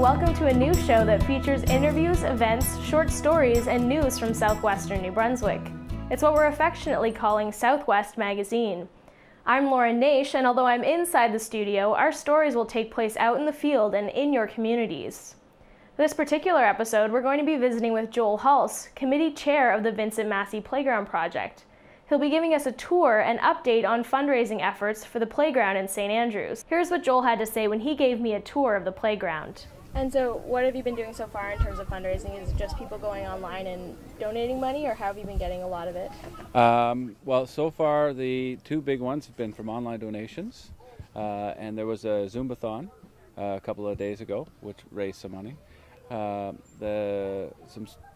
welcome to a new show that features interviews, events, short stories, and news from southwestern New Brunswick. It's what we're affectionately calling Southwest Magazine. I'm Lauren Naish, and although I'm inside the studio, our stories will take place out in the field and in your communities. This particular episode, we're going to be visiting with Joel Hulse, Committee Chair of the Vincent Massey Playground Project. He'll be giving us a tour and update on fundraising efforts for the playground in St. Andrews. Here's what Joel had to say when he gave me a tour of the playground. And so, what have you been doing so far in terms of fundraising? Is it just people going online and donating money, or how have you been getting a lot of it? Well, so far the two big ones have been from online donations, and there was a Zumbathon a couple of days ago, which raised some money. Some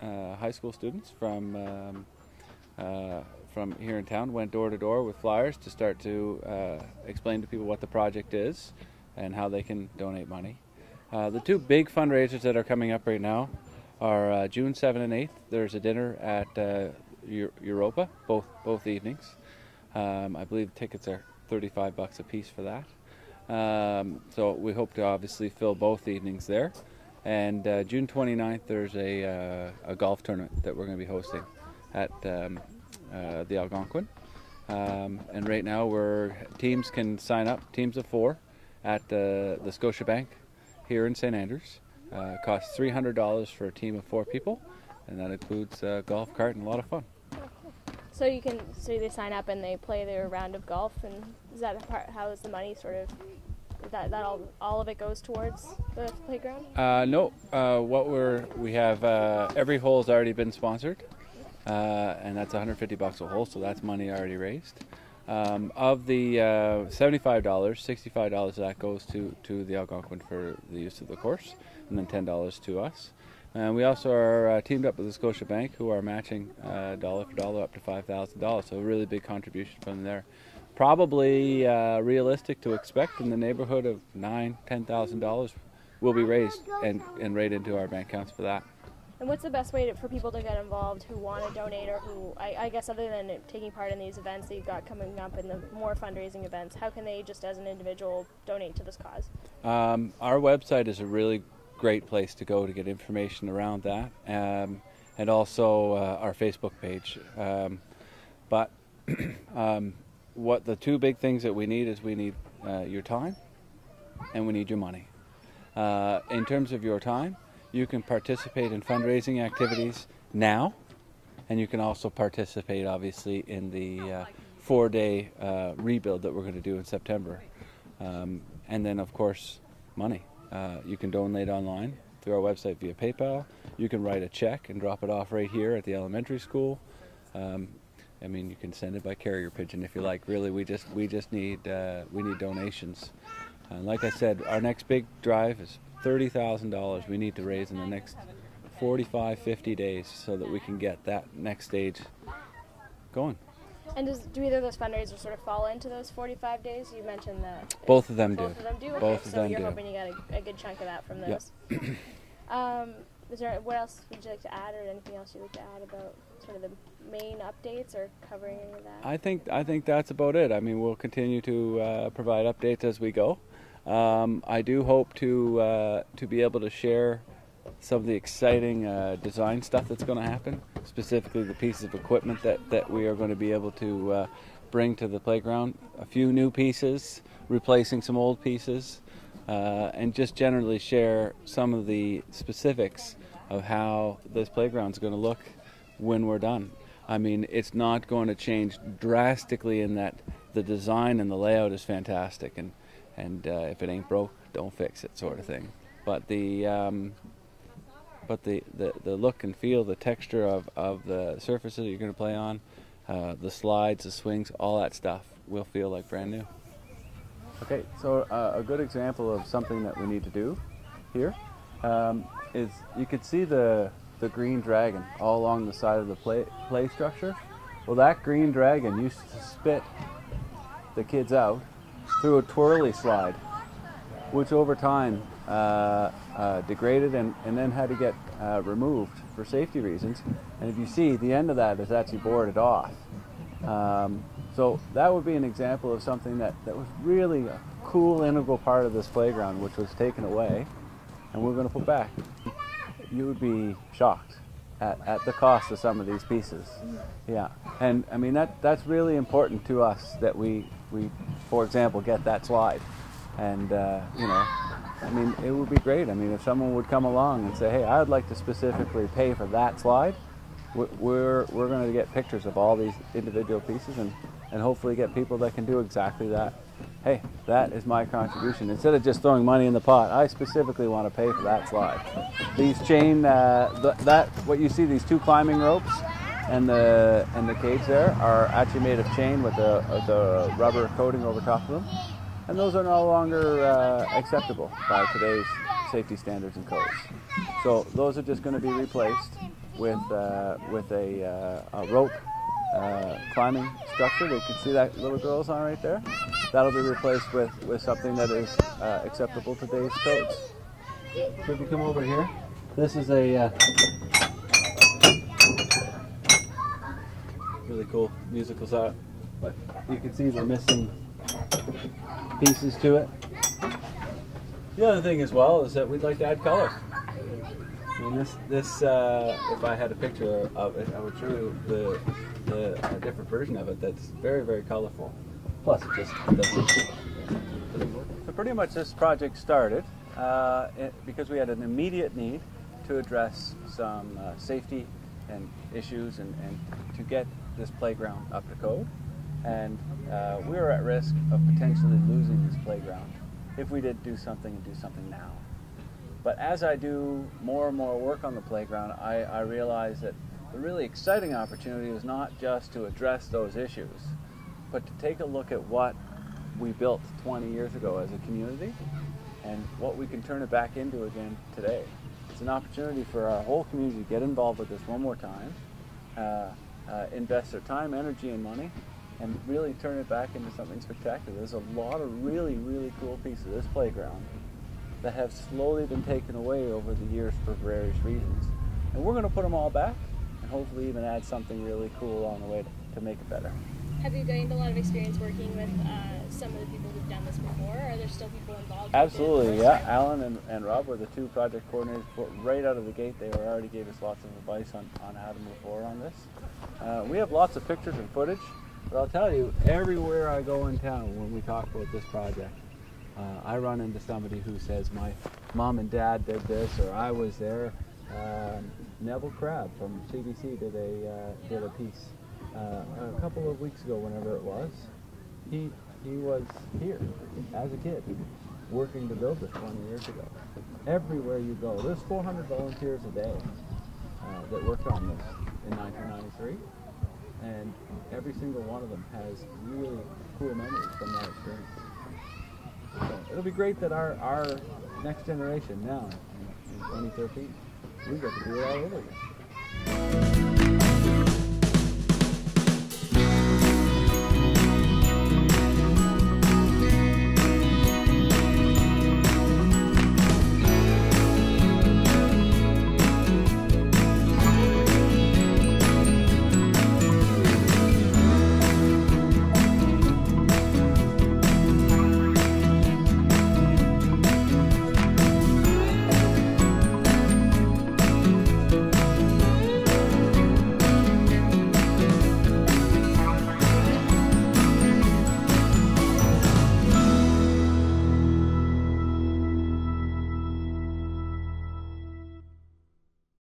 high school students from here in town went door to door with flyers to start to explain to people what the project is and how they can donate money. The two big fundraisers that are coming up right now are June 7th and 8th. There's a dinner at Europa, both evenings. I believe tickets are $35 a piece for that. So we hope to obviously fill both evenings there. And June 29th, there's a golf tournament that we're going to be hosting at the Algonquin. And right now teams can sign up, teams of 4, at the Scotiabank here in St. Andrews. Costs $300 for a team of 4 people, and that includes a golf cart and a lot of fun. So they sign up and they play their round of golf, and is that how is the money sort of? That all of it goes towards the playground? No. We have every hole's already been sponsored, and that's $150 a hole, so that's money already raised. Of the $75, $65 of that goes to the Algonquin for the use of the course, and then $10 to us. And we also are teamed up with the Scotiabank, who are matching dollar for dollar up to $5,000, so a really big contribution from there. Probably realistic to expect in the neighborhood of $9,000-$10,000 will be raised and right into our bank accounts for that. And what's the best way for people to get involved who want to donate, or who, I guess other than taking part in these events that you've got coming up and the more fundraising events, how can they just as an individual donate to this cause? Our website is a really great place to go to get information around that, and also our Facebook page. But what the two big things that we need is we need your time and we need your money. In terms of your time, you can participate in fundraising activities now, and you can also participate obviously in the 4-day rebuild that we're going to do in September. And then of course money. You can donate online through our website via PayPal. You can write a check and drop it off right here at the elementary school. I mean, you can send it by carrier pigeon if you like. Really, we just need donations. Like I said, our next big drive is $30,000 we need to raise in the next 45-50 days so that we can get that next stage going. And do either of those fundraisers sort of fall into those 45 days? You mentioned that. Both of them do. Both of them do? Okay, both of them do. So you're hoping you get a good chunk of that from those. Yep. What else would you like to add, or anything else you'd like to add about sort of the main updates, or covering any of that? I think that's about it. I mean, we'll continue to provide updates as we go. I do hope to be able to share some of the exciting design stuff that's going to happen, specifically the pieces of equipment that we are going to be able to bring to the playground. A few new pieces, replacing some old pieces, and just generally share some of the specifics of how this playground is going to look when we're done. I mean, it's not going to change drastically in that the design and the layout is fantastic, and if it ain't broke, don't fix it, sort of thing. But the look and feel, the texture of the surfaces that you're going to play on, the slides, the swings, all that stuff will feel like brand new. Okay, so a good example of something that we need to do here is you could see the green dragon all along the side of the play structure. Well, that green dragon used to spit the kids out through a twirly slide, which over time degraded and then had to get removed for safety reasons. And if you see, the end of that is actually boarded off. So that would be an example of something that was really a cool, integral part of this playground, which was taken away. and we're going to put back. You would be shocked at the cost of some of these pieces. Yeah, and I mean that's really important to us that we for example get that slide, and you know, I mean it would be great. I mean if someone would come along and say, hey, I'd like to specifically pay for that slide, we're going to get pictures of all these individual pieces and hopefully get people that can do exactly that. Hey, that is my contribution. Instead of just throwing money in the pot, I specifically want to pay for that slide. These chain, what you see, these two climbing ropes and the cage there are actually made of chain with the rubber coating over top of them. And those are no longer acceptable by today's safety standards and codes. So those are just going to be replaced with a rope climbing structure. You can see that little girl's on right there. That'll be replaced with something that is acceptable to today's codes. So if you come over here, this is a really cool musical set, but you can see we're missing pieces to it. The other thing as well is that we'd like to add color. I mean this if I had a picture of it, I would show you a different version of it that's very, very colorful. Plus it just doesn't work. So pretty much this project started because we had an immediate need to address some safety and issues and to get this playground up to code. And we were at risk of potentially losing this playground if we did do something and do something now. But as I do more and more work on the playground, I realize that the really exciting opportunity is not just to address those issues, but to take a look at what we built 20 years ago as a community and what we can turn it back into again today. It's an opportunity for our whole community to get involved with this one more time, invest their time, energy, and money, and really turn it back into something spectacular. There's a lot of really, really cool pieces of this playground that have slowly been taken away over the years for various reasons. And we're going to put them all back and hopefully even add something really cool along the way to make it better. Have you gained a lot of experience working with some of the people who've done this before? Are there still people involved? Absolutely, yeah. Alan and Rob were the two project coordinators. Right out of the gate, they already gave us lots of advice on how to move forward on this. We have lots of pictures and footage, but I'll tell you, everywhere I go in town when we talk about this project, I run into somebody who says, my mom and dad did this, or I was there. Neville Crabb from CBC did a piece a couple of weeks ago, whenever it was. He was here as a kid, working to build this 20 years ago. Everywhere you go, there's 400 volunteers a day that worked on this in 1993, and every single one of them has really cool memories from that experience. So it'll be great that our next generation now, in 2013, we get to do it all over again.